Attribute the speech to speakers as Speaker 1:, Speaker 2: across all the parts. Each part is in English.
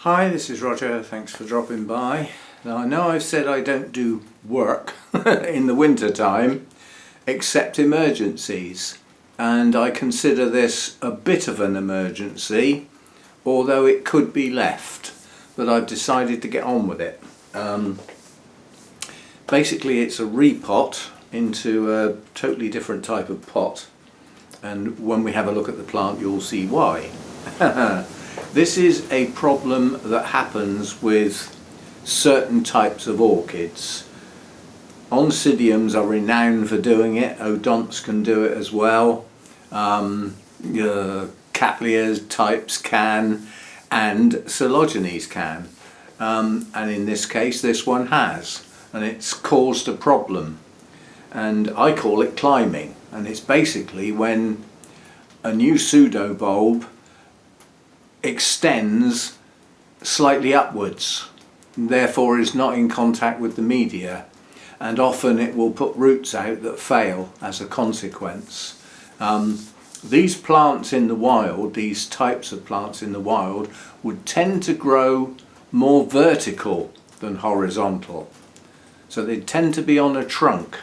Speaker 1: Hi, this is Roger. Thanks for dropping by. Now I know I've said I don't do work in the winter time except emergencies, and I consider this a bit of an emergency, although it could be left, but I've decided to get on with it. Basically it's a repot into a totally different type of pot, and when we have a look at the plant you'll see why. This is a problem that happens with certain types of orchids. Oncidiums are renowned for doing it, odonts can do it as well, Cattleya types can, and Coelogynes can. And in this case this one has, and it's caused a problem. And I call it climbing, and it's basically when a new pseudobulb extends slightly upwards, therefore is not in contact with the media, and often it will put roots out that fail as a consequence. These plants in the wild, these types of plants in the wild, would tend to grow more vertical than horizontal, so they tend to be on a trunk,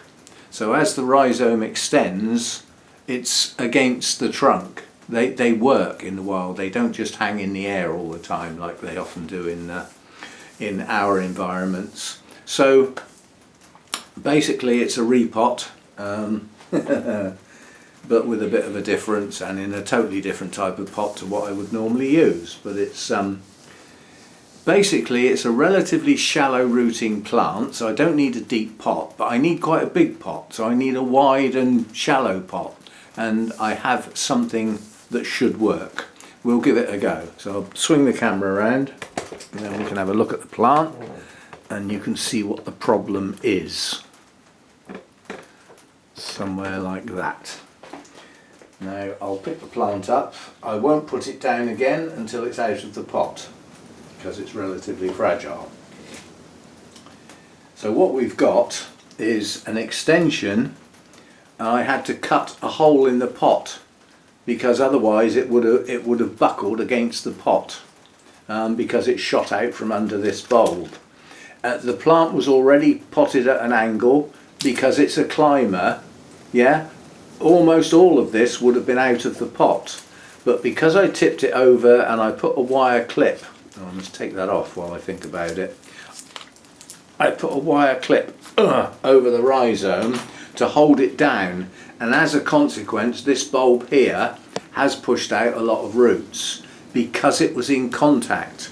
Speaker 1: so as the rhizome extends it's against the trunk. They work in the wild, they don't just hang in the air all the time like they often do in our environments. So basically it's a repot, but with a bit of a difference and in a totally different type of pot to what I would normally use. But it's basically it's a relatively shallow rooting plant, so I don't need a deep pot, but I need quite a big pot, so I need a wide and shallow pot, and I have something that should work. We'll give it a go. So I'll swing the camera around and then we can have a look at the plant and you can see what the problem is. Somewhere like that. Now I'll pick the plant up. I won't put it down again until it's out of the pot because it's relatively fragile. So what we've got is an extension. I had to cut a hole in the pot because otherwise it would have buckled against the pot, because it shot out from under this bulb. The plant was already potted at an angle because it's a climber. Yeah, almost all of this would have been out of the pot, but because I tipped it over and I put a wire clip, I must take that off while I think about it. I put a wire clip over the rhizome to hold it down, and as a consequence this bulb here has pushed out a lot of roots because it was in contact.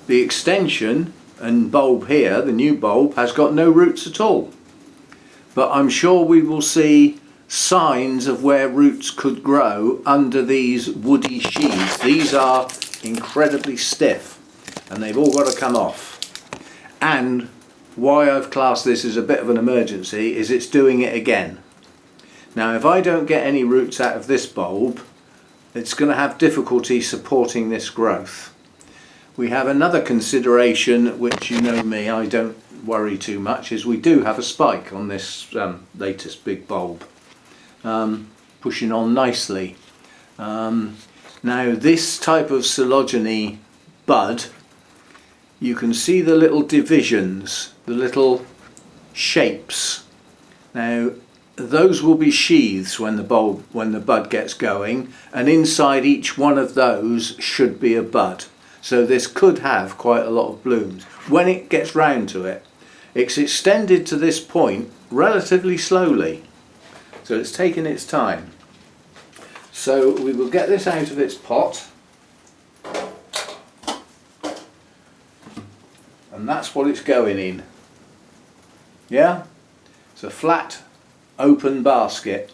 Speaker 1: The extension and bulb here, the new bulb, has got no roots at all, but I'm sure we will see signs of where roots could grow under these woody sheaths. These are incredibly stiff and they've all got to come off. And why I've classed this as a bit of an emergency is it's doing it again. Now if I don't get any roots out of this bulb, it's going to have difficulty supporting this growth. We have another consideration, which you know me, I don't worry too much, is we do have a spike on this latest big bulb, pushing on nicely. Now this type of Coelogyne bud, you can see the little divisions, the little shapes. Now those will be sheaths when the bud gets going, and inside each one of those should be a bud. So this could have quite a lot of blooms. When it gets round to it, it's extended to this point relatively slowly, so it's taken its time. So we will get this out of its pot, and that's what it's going in. Yeah, it's a flat open basket.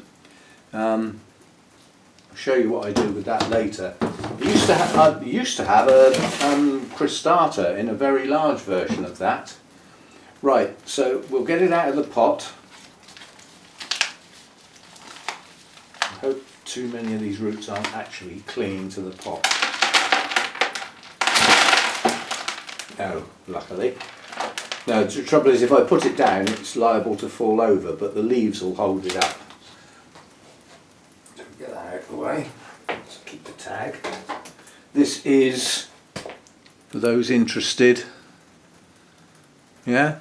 Speaker 1: I'll show you what I do with that later. I used to have a cristata in a very large version of that. Right, so we'll get it out of the pot. I hope too many of these roots aren't actually clinging to the pot. No, luckily. Now the trouble is if I put it down it's liable to fall over, but the leaves will hold it up. So get that out of the way. Let's keep the tag. This is for those interested. Yeah,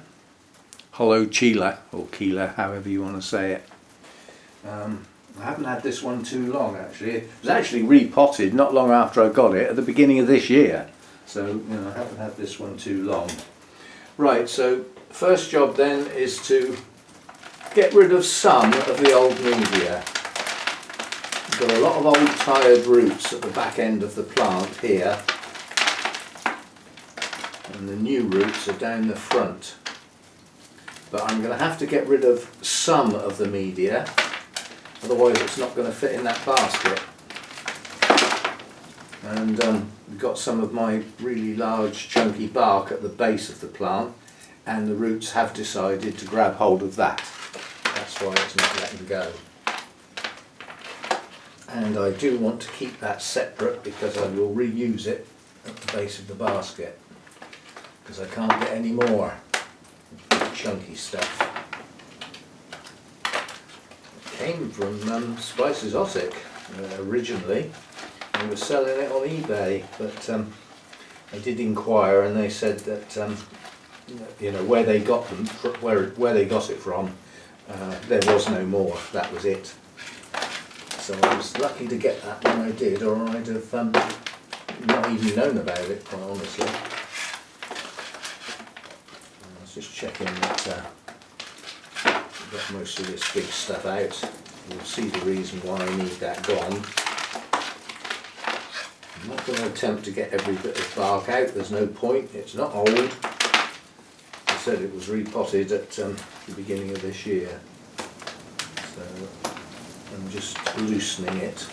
Speaker 1: hollow chila, or keela, however you want to say it. I haven't had this one too long actually. It was actually repotted not long after I got it, at the beginning of this year. So I haven't had this one too long. Right, so first job then is to get rid of some of the old media. We've got a lot of old tired roots at the back end of the plant here, and the new roots are down the front. But I'm going to have to get rid of some of the media, otherwise it's not going to fit in that basket. And we've got some of my really large chunky bark at the base of the plant, and the roots have decided to grab hold of that. That's why it's not letting go. And I do want to keep that separate because I will reuse it at the base of the basket, because I can't get any more chunky stuff. It came from Spice Exotic originally. They were selling it on eBay, but I did inquire and they said that where they got them, where they got it from, there was no more. That was it. So I was lucky to get that when I did, or I'd have not even known about it, quite honestly. I was just checking that I've got most of this big stuff out. You'll see the reason why I need that gone. I'm not going to attempt to get every bit of bark out, there's no point, it's not old. I said it was repotted at the beginning of this year. So I'm just loosening it.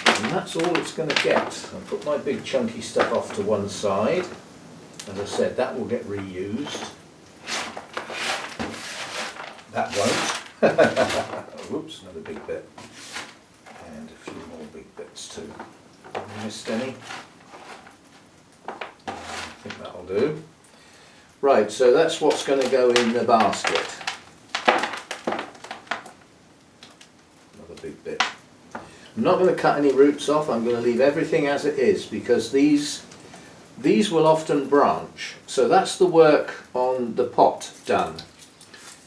Speaker 1: And that's all it's going to get. I'll put my big chunky stuff off to one side. As I said, that will get reused. That won't. Whoops, another big bit. And a few more big bits too. Missed any? I think that'll do. Right, so that's what's going to go in the basket. Another big bit. I'm not going to cut any roots off, I'm going to leave everything as it is, because these will often branch. So that's the work on the pot done.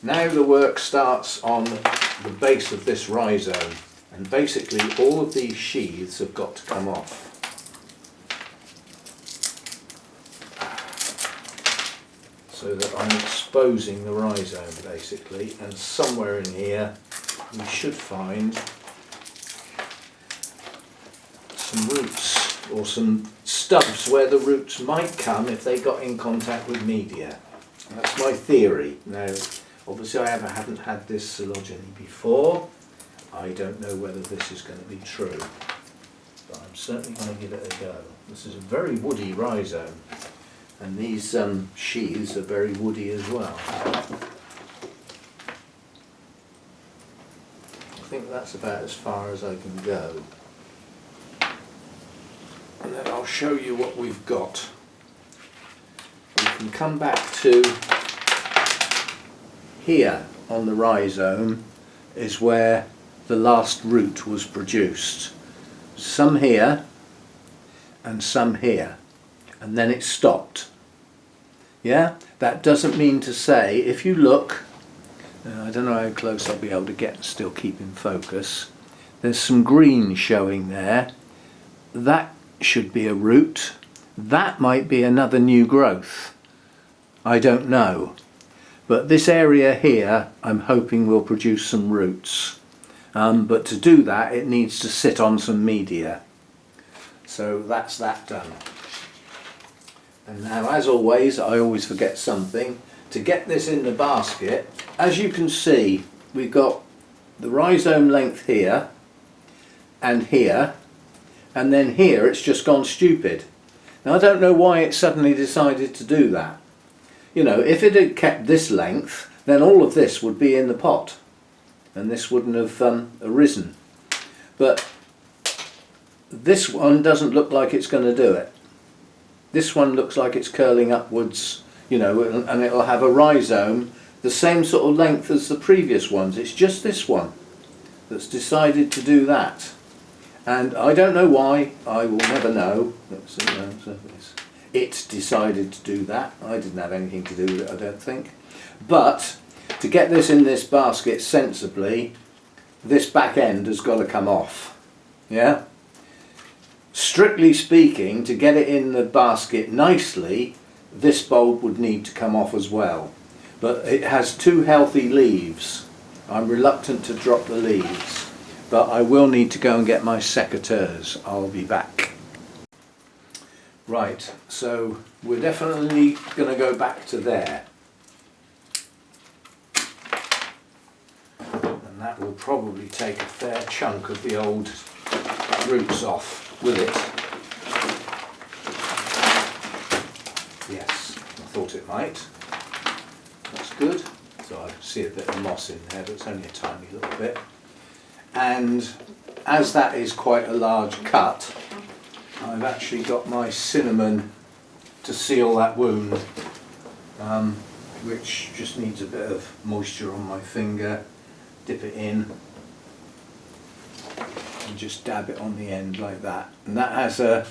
Speaker 1: Now the work starts on the base of this rhizome. And basically all of these sheaths have got to come off. So that I'm exposing the rhizome basically, and somewhere in here we should find some roots or some stubs where the roots might come if they got in contact with media. That's my theory. Now obviously I haven't had this Coelogyne before. I don't know whether this is going to be true, but I'm certainly going to give it a go. This is a very woody rhizome, and these sheaths are very woody as well. I think that's about as far as I can go. And then I'll show you what we've got. We can come back to here on the rhizome is where the last root was produced. Some here and some here, and then it stopped. Yeah, that doesn't mean to say, if you look, I don't know how close I'll be able to get and still keep in focus, there's some green showing there. That should be a root. That might be another new growth. I don't know, but this area here I'm hoping will produce some roots. But to do that it needs to sit on some media. So that's that done. And now, as always, I always forget something. To get this in the basket, as you can see, we've got the rhizome length here and here, and then here it's just gone stupid. Now I don't know why it suddenly decided to do that. If it had kept this length, then all of this would be in the pot and this wouldn't have arisen. But this one doesn't look like it's going to do it. This one looks like it's curling upwards, and it'll have a rhizome the same sort of length as the previous ones. It's just this one that's decided to do that. And I don't know why, I will never know. Let's see, it decided to do that. I didn't have anything to do with it, I don't think. But to get this in this basket sensibly, this back end has got to come off. Yeah? Strictly speaking, to get it in the basket nicely, this bulb would need to come off as well. But it has two healthy leaves. I'm reluctant to drop the leaves, but I will need to go and get my secateurs. I'll be back. Right, so we're definitely going to go back to there. And that will probably take a fair chunk of the old roots off with it. Yes, I thought it might. That's good. So I see a bit of moss in there, but it's only a tiny little bit. And as that is quite a large cut, I've actually got my cinnamon to seal that wound, which just needs a bit of moisture on my finger. Dip it in and just dab it on the end like that. And that has a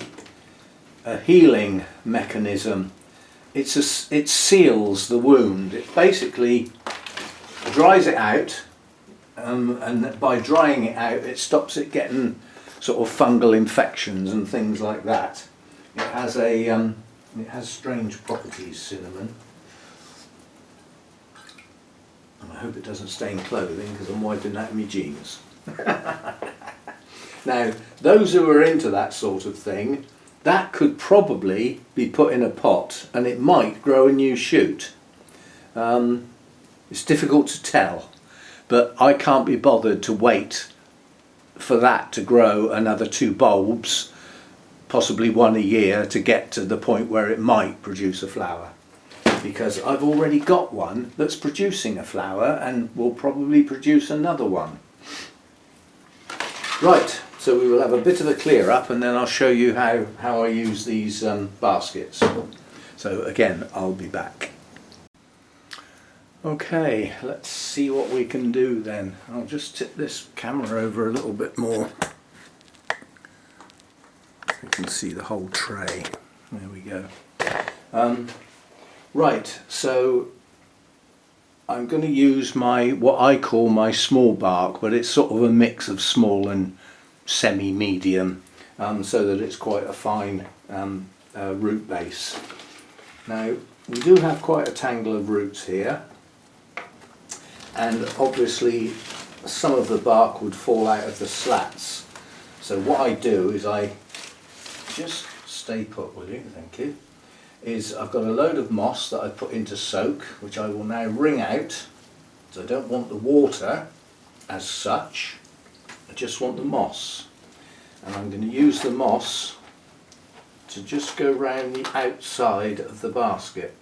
Speaker 1: healing mechanism. It seals the wound. It basically dries it out, and by drying it out it stops it getting sort of fungal infections and things like that. It has it has strange properties, cinnamon. And I hope it doesn't stain clothing because I'm wiping out my jeans. Now, those who are into that sort of thing, that could probably be put in a pot and it might grow a new shoot. It's difficult to tell, but I can't be bothered to wait for that to grow another 2 bulbs, possibly 1 a year, to get to the point where it might produce a flower. Because I've already got one that's producing a flower and will probably produce another one. Right, so we will have a bit of a clear up and then I'll show you how I use these baskets. So again, I'll be back. Okay, let's see what we can do then. I'll just tip this camera over a little bit more. You can see the whole tray. There we go. Right, so I'm going to use what I call my small bark, but it's sort of a mix of small and semi-medium, so that it's quite a fine root base. Now, we do have quite a tangle of roots here, and obviously some of the bark would fall out of the slats. So what I do is I just stay put, will you? Thank you. I've got a load of moss that I put into soak, which I will now wring out. So I don't want the water as such, I just want the moss. And I'm going to use the moss to just go round the outside of the basket.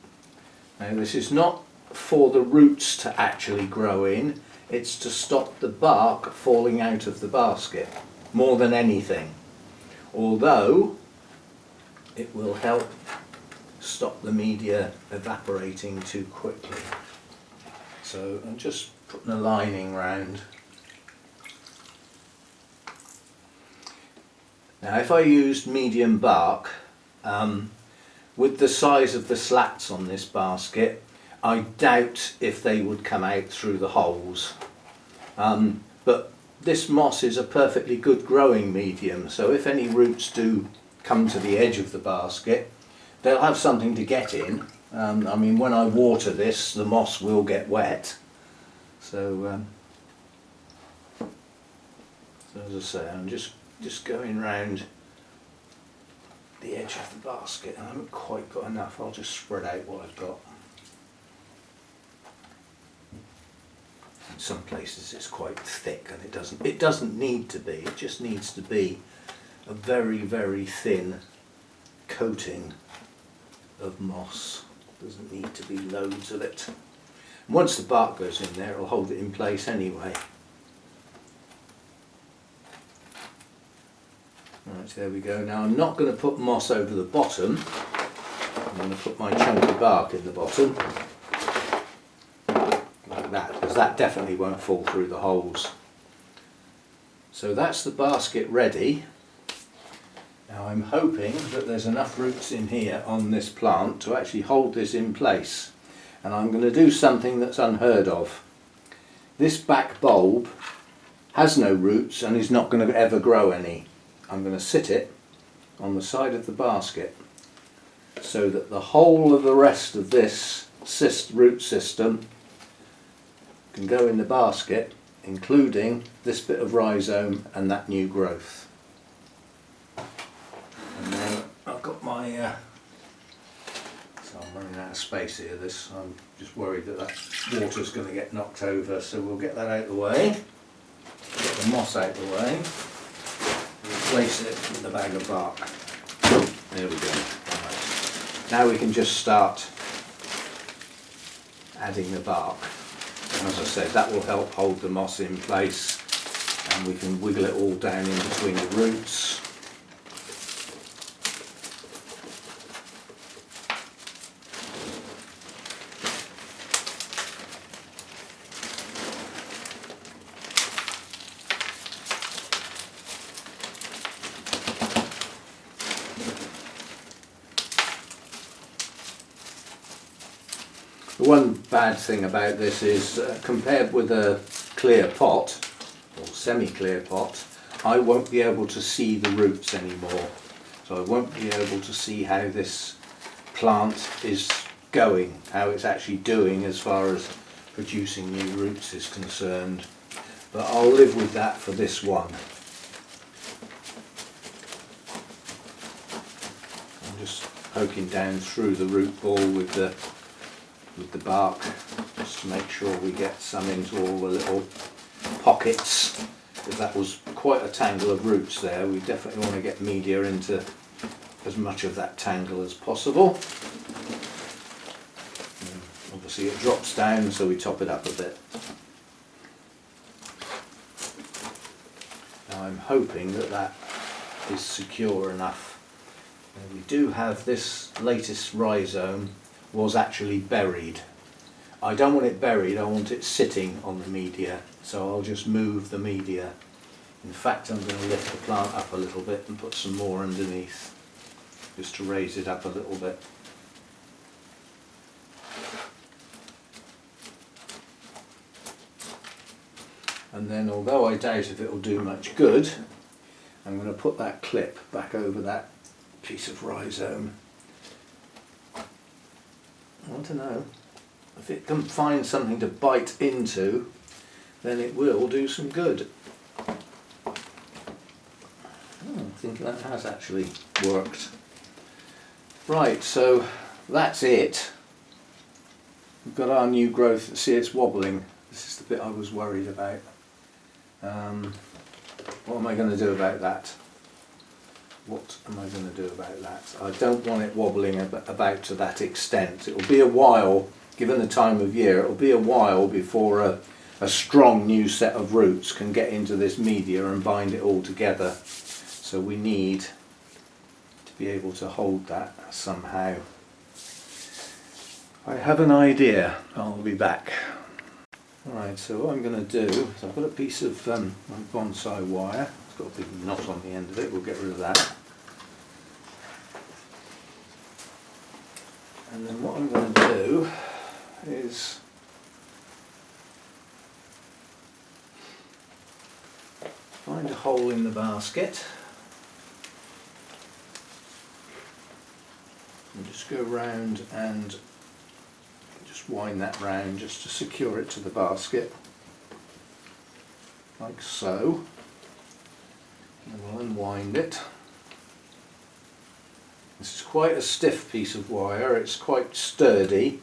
Speaker 1: Now this is not for the roots to actually grow in, it's to stop the bark falling out of the basket more than anything. Although it will help stop the media evaporating too quickly. So I'm just putting a lining round. Now if I used medium bark, with the size of the slats on this basket, I doubt if they would come out through the holes. But this moss is a perfectly good growing medium, so if any roots do come to the edge of the basket, they'll have something to get in. I mean, when I water this, the moss will get wet. So as I say, I'm just going round the edge of the basket. I haven't quite got enough. I'll just spread out what I've got. In some places it's quite thick, and it doesn't need to be. It just needs to be a very, very thin coating of moss. Doesn't need to be loads of it. And once the bark goes in there, it'll hold it in place anyway. Right, there we go. Now I'm not going to put moss over the bottom. I'm going to put my chunky bark in the bottom, like that, because that definitely won't fall through the holes. So that's the basket ready. Now I'm hoping that there's enough roots in here on this plant to actually hold this in place, and I'm going to do something that's unheard of. This back bulb has no roots and is not going to ever grow any. I'm going to sit it on the side of the basket so that the whole of the rest of this root system can go in the basket, including this bit of rhizome and that new growth. And then I've got my, so I'm running out of space here, I'm just worried that water's going to get knocked over, so we'll get that out of the way, get the moss out of the way, replace it with the bag of bark. There we go. Right. Now we can just start adding the bark. And as I said, that will help hold the moss in place, and we can wiggle it all down in between the roots. The one bad thing about this is, compared with a clear pot, or semi-clear pot, I won't be able to see the roots anymore. So I won't be able to see how this plant is going, how it's actually doing as far as producing new roots is concerned. But I'll live with that for this one. I'm just poking down through the root ball with the bark, just to make sure we get some into all the little pockets. If that was quite a tangle of roots there, we definitely want to get media into as much of that tangle as possible. And obviously it drops down, so we top it up a bit. Now I'm hoping that that is secure enough. Now we do have this latest rhizome was actually buried. I don't want it buried, I want it sitting on the media, so I'll just move the media. In fact, I'm going to lift the plant up a little bit and put some more underneath, just to raise it up a little bit. And then, although I doubt if it will do much good, I'm going to put that clip back over that piece of rhizome. I don't know, if it can find something to bite into, then it will do some good. I think that has actually worked. Right, so that's it. We've got our new growth. See, it's wobbling. This is the bit I was worried about. What am I going to do about that? What am I going to do about that? I don't want it wobbling about to that extent. It will be a while, given the time of year, it will be a while before a strong new set of roots can get into this media and bind it all together. So we need to be able to hold that somehow. I have an idea. I'll be back. Alright, so what I'm going to do is I've got a piece of my bonsai wire. It's got a big knot on the end of it. We'll get rid of that. And then what I'm going to do is find a hole in the basket and just go round and just wind that round just to secure it to the basket, like so. And we'll unwind it. This is quite a stiff piece of wire, it's quite sturdy.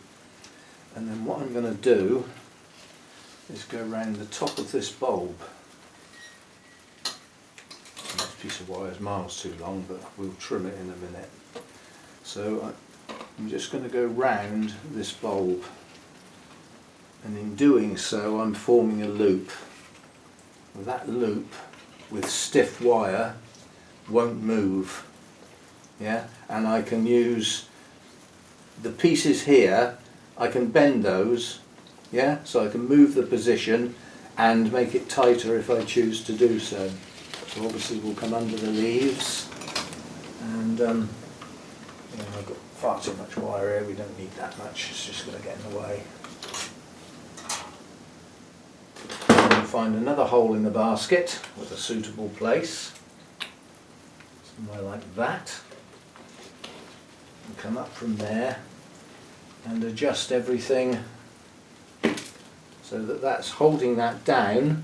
Speaker 1: And then what I'm going to do is go around the top of this bulb. This piece of wire is miles too long, but we'll trim it in a minute. So I'm just going to go round this bulb, and in doing so I'm forming a loop. Well, that loop with stiff wire won't move, yeah, and I can use the pieces here, I can bend those, yeah, so I can move the position and make it tighter if I choose to do so. So obviously we'll come under the leaves And I've got far too much wire here, we don't need that much, it's just going to get in the way. And find another hole in the basket with a suitable place, somewhere like that, and come up from there and adjust everything so that that's holding that down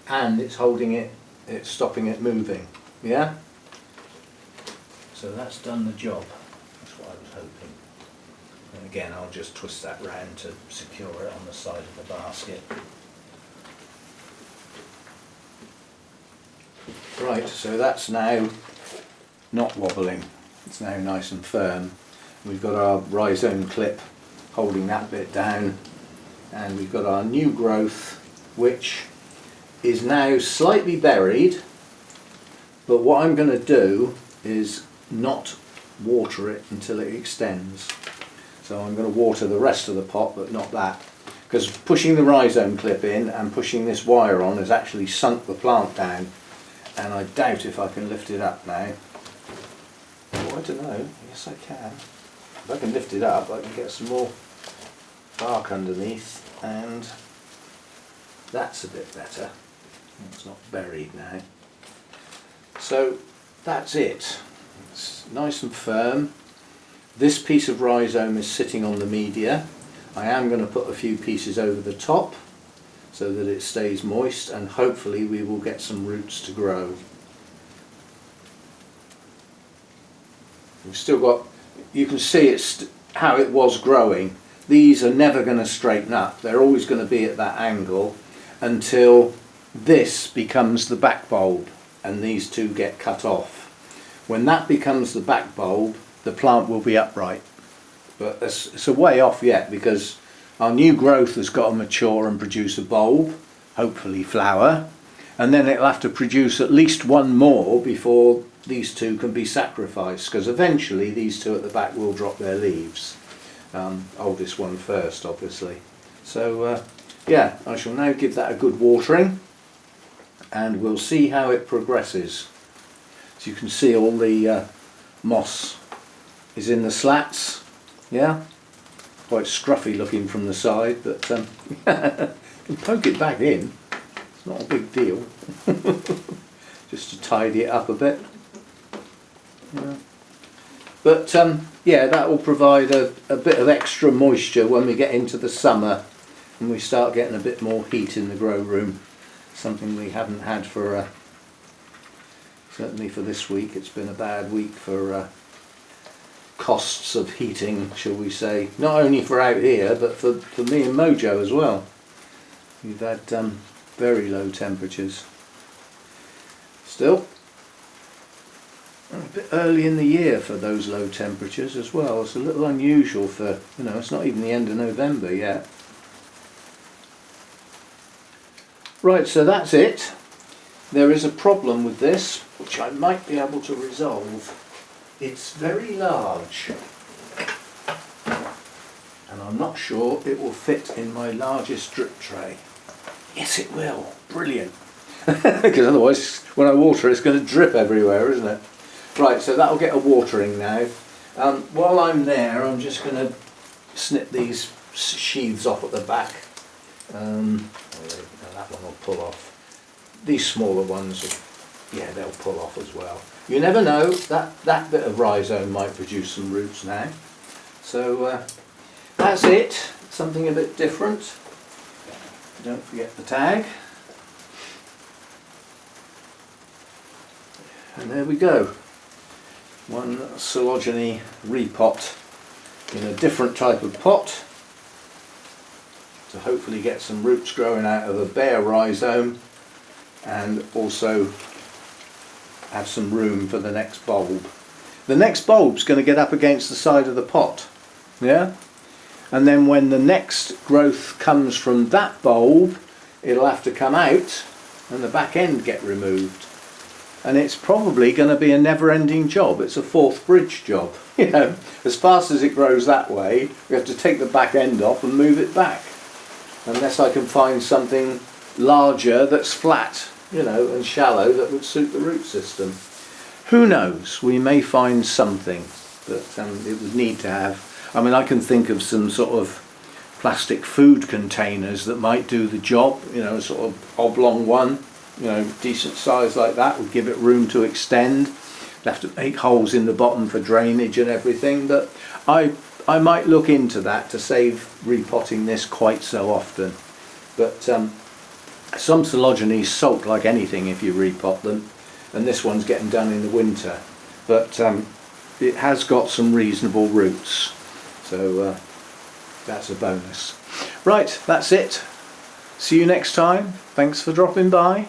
Speaker 1: and it's holding it, it's stopping it moving. Yeah? So that's done the job. That's what I was hoping. And again, I'll just twist that round to secure it on the side of the basket. Right, so that's now not wobbling. It's now nice and firm. We've got our rhizome clip holding that bit down, and we've got our new growth, which is now slightly buried, but what I'm going to do is not water it until it extends. So I'm going to water the rest of the pot, but not that, because pushing the rhizome clip in and pushing this wire on has actually sunk the plant down, and I doubt if I can lift it up now. Oh, I don't know, yes I can. If I can lift it up, I can get some more bark underneath, and that's a bit better. It's not buried now. So that's it. It's nice and firm. This piece of rhizome is sitting on the media. I am going to put a few pieces over the top so that it stays moist, and hopefully we will get some roots to grow. We've still got, you can see it's how it was growing. These are never going to straighten up. They're always going to be at that angle until this becomes the back bulb and these two get cut off. When that becomes the back bulb, the plant will be upright. But it's a way off yet, because our new growth has got to mature and produce a bulb, hopefully flower, and then it'll have to produce at least one more before these two can be sacrificed, because eventually these two at the back will drop their leaves. Oldest one first, obviously. So yeah, I shall now give that a good watering, and we'll see how it progresses. As you can see, all the moss is in the slats. Yeah, quite scruffy looking from the side, but you can poke it back in. It's not a big deal. Just to tidy it up a bit. Yeah. But yeah, that will provide a bit of extra moisture when we get into the summer and we start getting a bit more heat in the grow room. Something we haven't had for certainly for this week. It's been a bad week for costs of heating, shall we say, not only for out here but for me and Mojo as well. We've had very low temperatures. Still a bit early in the year for those low temperatures as well. It's a little unusual for, you know, it's not even the end of November yet. Right, so that's it. There is a problem with this which I might be able to resolve. It's very large and I'm not sure it will fit in my largest drip tray. Yes, it will. Brilliant. Because otherwise when I water it's going to drip everywhere, isn't it? Right, so that'll get a watering now. While I'm there, I'm just going to snip these sheaths off at the back. That one will pull off. These smaller ones, yeah, they'll pull off as well. You never know, that bit of rhizome might produce some roots now. So that's it, something a bit different. Don't forget the tag. And there we go. One Coelogyne Repot in a different type of pot to hopefully get some roots growing out of a bare rhizome and also have some room for the next bulb. The next bulb's going to get up against the side of the pot, yeah? And then when the next growth comes from that bulb, it'll have to come out and the back end get removed. And it's probably going to be a never-ending job. It's a fourth bridge job. You know, as fast as it grows that way, we have to take the back end off and move it back. Unless I can find something larger that's flat, you know, and shallow that would suit the root system. who knows, we may find something that it would need to have. I mean, I can think of some sort of plastic food containers that might do the job, you know, a sort of oblong one, you know, decent size like that would give it room to extend. You'd have to make holes in the bottom for drainage and everything, but I might look into that to save repotting this quite so often. But some Coelogynes sulk like anything if you repot them, and this one's getting done in the winter, but it has got some reasonable roots, so that's a bonus. Right, that's it. See you next time. Thanks for dropping by.